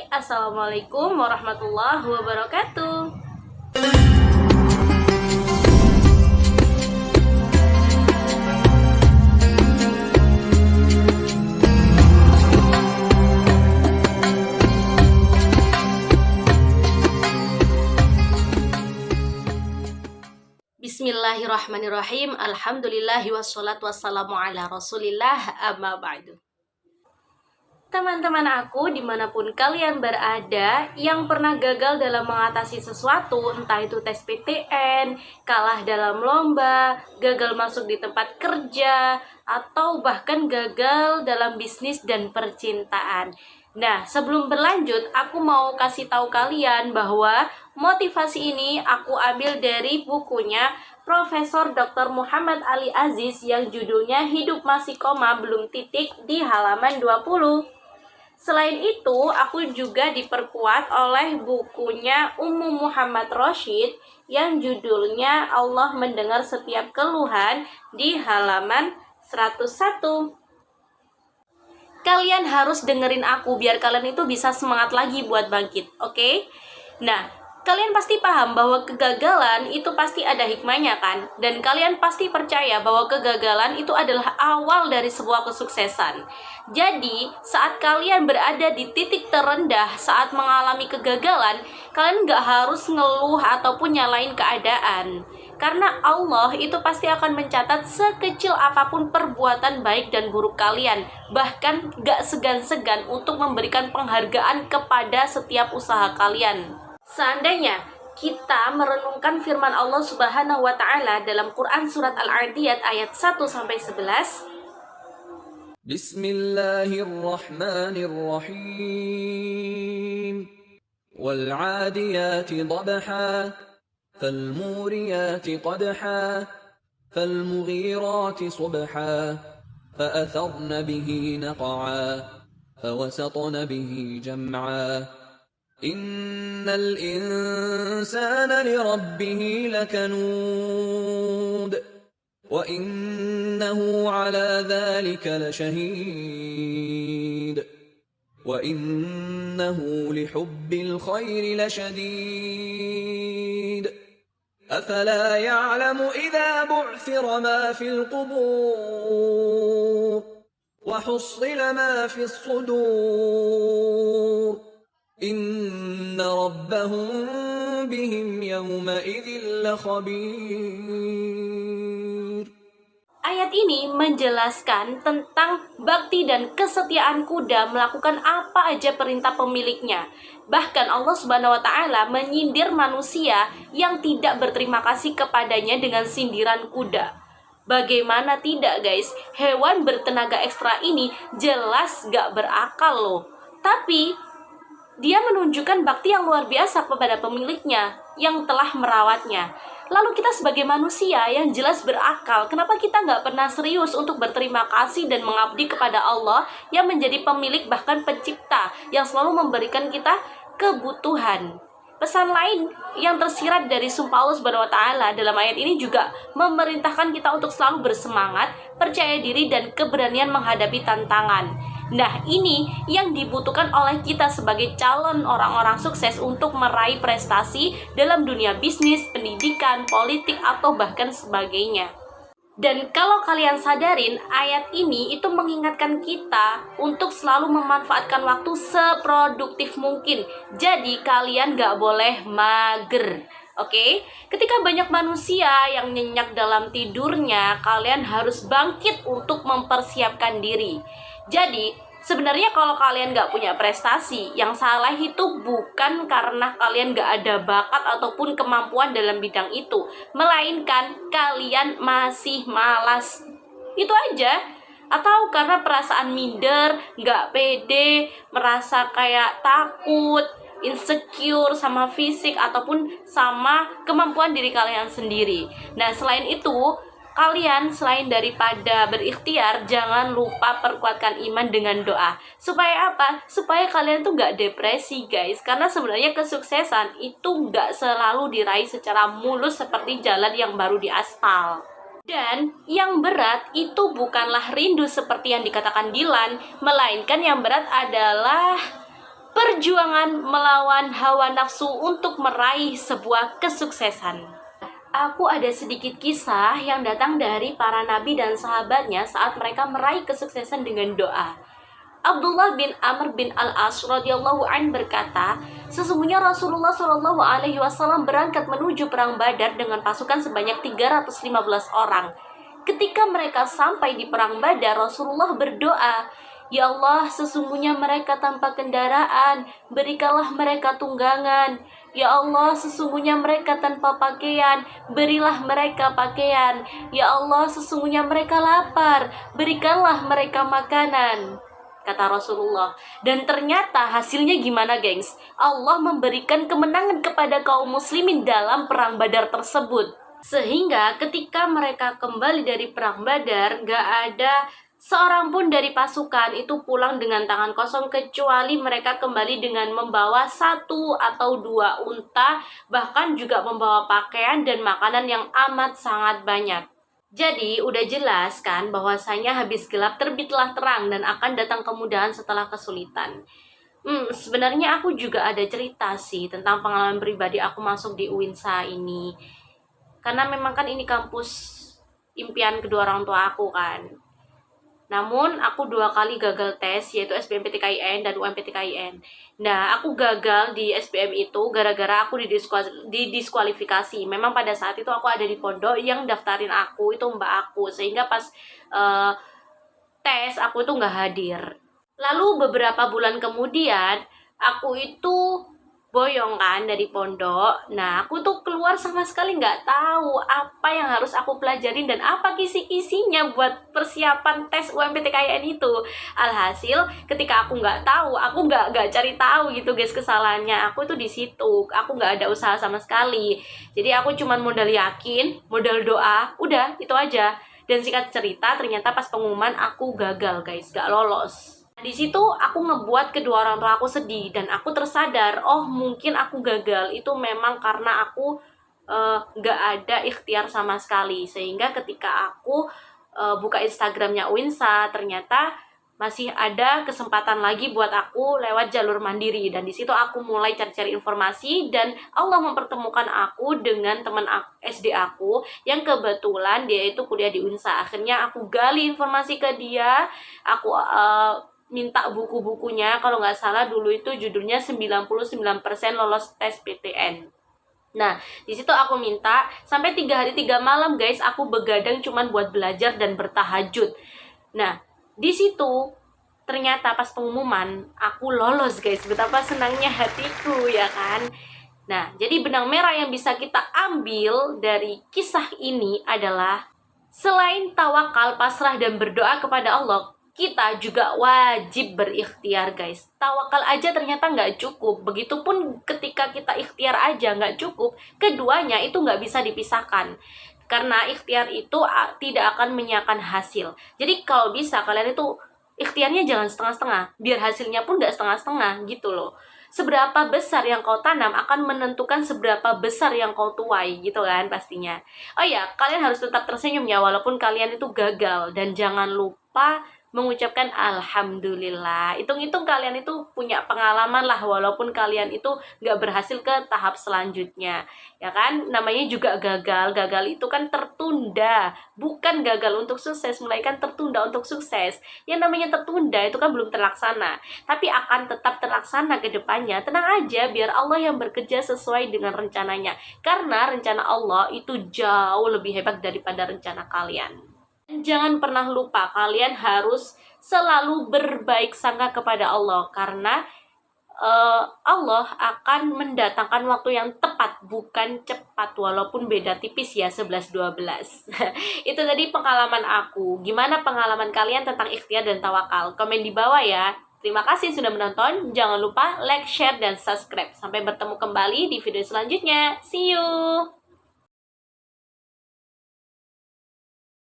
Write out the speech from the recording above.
Assalamualaikum warahmatullahi wabarakatuh. Bismillahirrahmanirrahim. Alhamdulillahi wassalatu wassalamu ala rasulillah, amma ba'du. Teman-teman aku dimanapun kalian berada yang pernah gagal dalam mengatasi sesuatu, entah itu tes PTN, kalah dalam lomba, gagal masuk di tempat kerja, atau bahkan gagal dalam bisnis dan percintaan. Nah, sebelum berlanjut, aku mau kasih tahu kalian bahwa motivasi ini aku ambil dari bukunya Profesor Dr. Muhammad Ali Aziz yang judulnya Hidup Masih Koma Belum Titik di halaman 20. Selain itu, aku juga diperkuat oleh bukunya Ummu Muhammad Roshid yang judulnya Allah Mendengar Setiap Keluhan di halaman 101. Kalian harus dengerin aku biar kalian itu bisa semangat lagi buat bangkit, oke? Nah, kalian pasti paham bahwa kegagalan itu pasti ada hikmahnya kan? Dan kalian pasti percaya bahwa kegagalan itu adalah awal dari sebuah kesuksesan. Jadi, saat kalian berada di titik terendah saat mengalami kegagalan, kalian gak harus ngeluh ataupun nyalain keadaan. Karena Allah itu pasti akan mencatat sekecil apapun perbuatan baik dan buruk kalian. Bahkan gak segan-segan untuk memberikan penghargaan kepada setiap usaha kalian. Seandainya kita merenungkan firman Allah Subhanahu wa Ta'ala dalam Quran Surat Al-Adiyat ayat 1-11. Bismillahirrahmanirrahim. Wal-'adiyati dhabha, fal-muriyati qadha, fal-mughirati subha, fa-atharna bihi naq'a, fawasatna bihi jam'a. Innal insana lirabbih lakanud wa innahu ala dhalika lashahid wa innahu lihubbil khairi lashadid afala ya'lamu idha bu'thira ma fil qubur wa hussila ma fis sudur Inna rabbahum bihim yawma idzin lakhabir. Ayat ini menjelaskan tentang bakti dan kesetiaan kuda melakukan apa aja perintah pemiliknya. Bahkan Allah Subhanahu wa Ta'ala menyindir manusia yang tidak berterima kasih kepadanya dengan sindiran kuda. Bagaimana tidak guys, hewan bertenaga ekstra ini jelas gak berakal loh. Tapi dia menunjukkan bakti yang luar biasa kepada pemiliknya yang telah merawatnya. Lalu kita sebagai manusia yang jelas berakal, kenapa kita nggak pernah serius untuk berterima kasih dan mengabdi kepada Allah yang menjadi pemilik bahkan pencipta yang selalu memberikan kita kebutuhan? Pesan lain yang tersirat dari sumpah Allah Subhanahu wa Ta'ala dalam ayat ini juga memerintahkan kita untuk selalu bersemangat, percaya diri, dan keberanian menghadapi tantangan. Nah, ini yang dibutuhkan oleh kita sebagai calon orang-orang sukses untuk meraih prestasi dalam dunia bisnis, pendidikan, politik, atau bahkan sebagainya. Dan kalau kalian sadarin, ayat ini itu mengingatkan kita untuk selalu memanfaatkan waktu seproduktif mungkin. Jadi kalian gak boleh mager. Oke? Ketika banyak manusia yang nyenyak dalam tidurnya, kalian harus bangkit untuk mempersiapkan diri. Jadi, sebenarnya kalau kalian gak punya prestasi, yang salah itu bukan karena kalian gak ada bakat ataupun kemampuan dalam bidang itu, melainkan kalian masih malas. Itu aja. Atau karena perasaan minder, gak pede, merasa kayak takut, insecure sama fisik ataupun sama kemampuan diri kalian sendiri. Nah, selain itu, kalian selain daripada berikhtiar, jangan lupa perkuatkan iman dengan doa. Supaya apa? Supaya kalian tuh gak depresi guys. Karena sebenarnya kesuksesan itu gak selalu diraih secara mulus seperti jalan yang baru diaspal. Dan yang berat itu bukanlah rindu seperti yang dikatakan Dilan, melainkan yang berat adalah perjuangan melawan hawa nafsu untuk meraih sebuah kesuksesan. Aku ada sedikit kisah yang datang dari para nabi dan sahabatnya saat mereka meraih kesuksesan dengan doa. Abdullah bin Amr bin Al-As radhiyallahu an berkata, sesungguhnya Rasulullah Shallallahu alaihi wasallam berangkat menuju perang Badar dengan pasukan sebanyak 315 orang. Ketika mereka sampai di perang Badar, Rasulullah berdoa, "Ya Allah, sesungguhnya mereka tanpa kendaraan, berikanlah mereka tunggangan. Ya Allah, sesungguhnya mereka tanpa pakaian, berilah mereka pakaian. Ya Allah, sesungguhnya mereka lapar, berikanlah mereka makanan," kata Rasulullah. Dan ternyata hasilnya gimana, gengs? Allah memberikan kemenangan kepada kaum muslimin dalam perang Badar tersebut. Sehingga ketika mereka kembali dari perang Badar, gak ada seorang pun dari pasukan itu pulang dengan tangan kosong, kecuali mereka kembali dengan membawa 1 atau 2 unta, bahkan juga membawa pakaian dan makanan yang amat sangat banyak. Jadi udah jelas kan bahwasanya habis gelap terbitlah terang dan akan datang kemudahan setelah kesulitan. Sebenarnya aku juga ada cerita sih tentang pengalaman pribadi aku masuk di UINSA ini. Karena memang kan ini kampus impian kedua orang tua aku kan. Namun aku 2 kali gagal tes, yaitu SBMPTKIN dan UMPTKIN. Nah, aku gagal di SBM itu gara-gara aku didiskualifikasi. Memang pada saat itu aku ada di pondok, yang daftarin aku itu mbak aku, sehingga pas tes aku itu nggak hadir. Lalu beberapa bulan kemudian aku itu boyong kan dari pondok. Nah, aku tuh keluar sama sekali nggak tahu apa yang harus aku pelajarin dan apa kisi-kisinya buat persiapan tes UMPTKIN itu. Alhasil ketika aku nggak tahu, aku nggak cari tahu gitu guys kesalahannya. Aku tuh di situ, aku nggak ada usaha sama sekali. Jadi aku cuman modal yakin, modal doa, udah itu aja. Dan singkat cerita, ternyata pas pengumuman aku gagal guys, gak lolos. Di situ aku ngebuat kedua orang tua aku sedih dan aku tersadar, oh mungkin aku gagal itu memang karena aku gak ada ikhtiar sama sekali. Sehingga ketika aku buka Instagramnya UINSA, ternyata masih ada kesempatan lagi buat aku lewat jalur mandiri. Dan di situ aku mulai cari-cari informasi dan Allah mempertemukan aku dengan teman SD aku yang kebetulan dia itu kuliah di UINSA. Akhirnya aku gali informasi ke dia, aku minta buku-bukunya. Kalau nggak salah dulu itu judulnya 99% lolos tes PTN. Nah, di situ aku minta sampai 3 hari 3 malam guys, aku begadang cuman buat belajar dan bertahajud. Nah, di situ ternyata pas pengumuman aku lolos guys. Betapa senangnya hatiku ya kan. Nah, jadi benang merah yang bisa kita ambil dari kisah ini adalah selain tawakal, pasrah dan berdoa kepada Allah, kita juga wajib berikhtiar guys. Tawakal aja ternyata nggak cukup. Begitupun ketika kita ikhtiar aja nggak cukup. Keduanya itu nggak bisa dipisahkan. Karena ikhtiar itu tidak akan menyiapkan hasil. Jadi kalau bisa kalian itu ikhtiarnya jangan setengah-setengah. Biar hasilnya pun nggak setengah-setengah gitu loh. Seberapa besar yang kau tanam akan menentukan seberapa besar yang kau tuai gitu kan pastinya. Oh ya, kalian harus tetap tersenyum ya walaupun kalian itu gagal. Dan jangan lupa mengucapkan alhamdulillah. Hitung-hitung kalian itu punya pengalaman lah walaupun kalian itu nggak berhasil ke tahap selanjutnya. Ya kan? Namanya juga gagal. Gagal itu kan tertunda. Bukan gagal untuk sukses, melainkan tertunda untuk sukses. Yang namanya tertunda itu kan belum terlaksana. Tapi akan tetap terlaksana ke depannya. Tenang aja, biar Allah yang bekerja sesuai dengan rencananya. Karena rencana Allah itu jauh lebih hebat daripada rencana kalian. Jangan pernah lupa, kalian harus selalu berbaik sangka kepada Allah. Karena Allah akan mendatangkan waktu yang tepat, bukan cepat. Walaupun beda tipis ya, 11-12. Itu tadi pengalaman aku. Gimana pengalaman kalian tentang ikhtiar dan tawakal? Komen di bawah ya. Terima kasih sudah menonton. Jangan lupa like, share, dan subscribe. Sampai bertemu kembali di video selanjutnya. See you!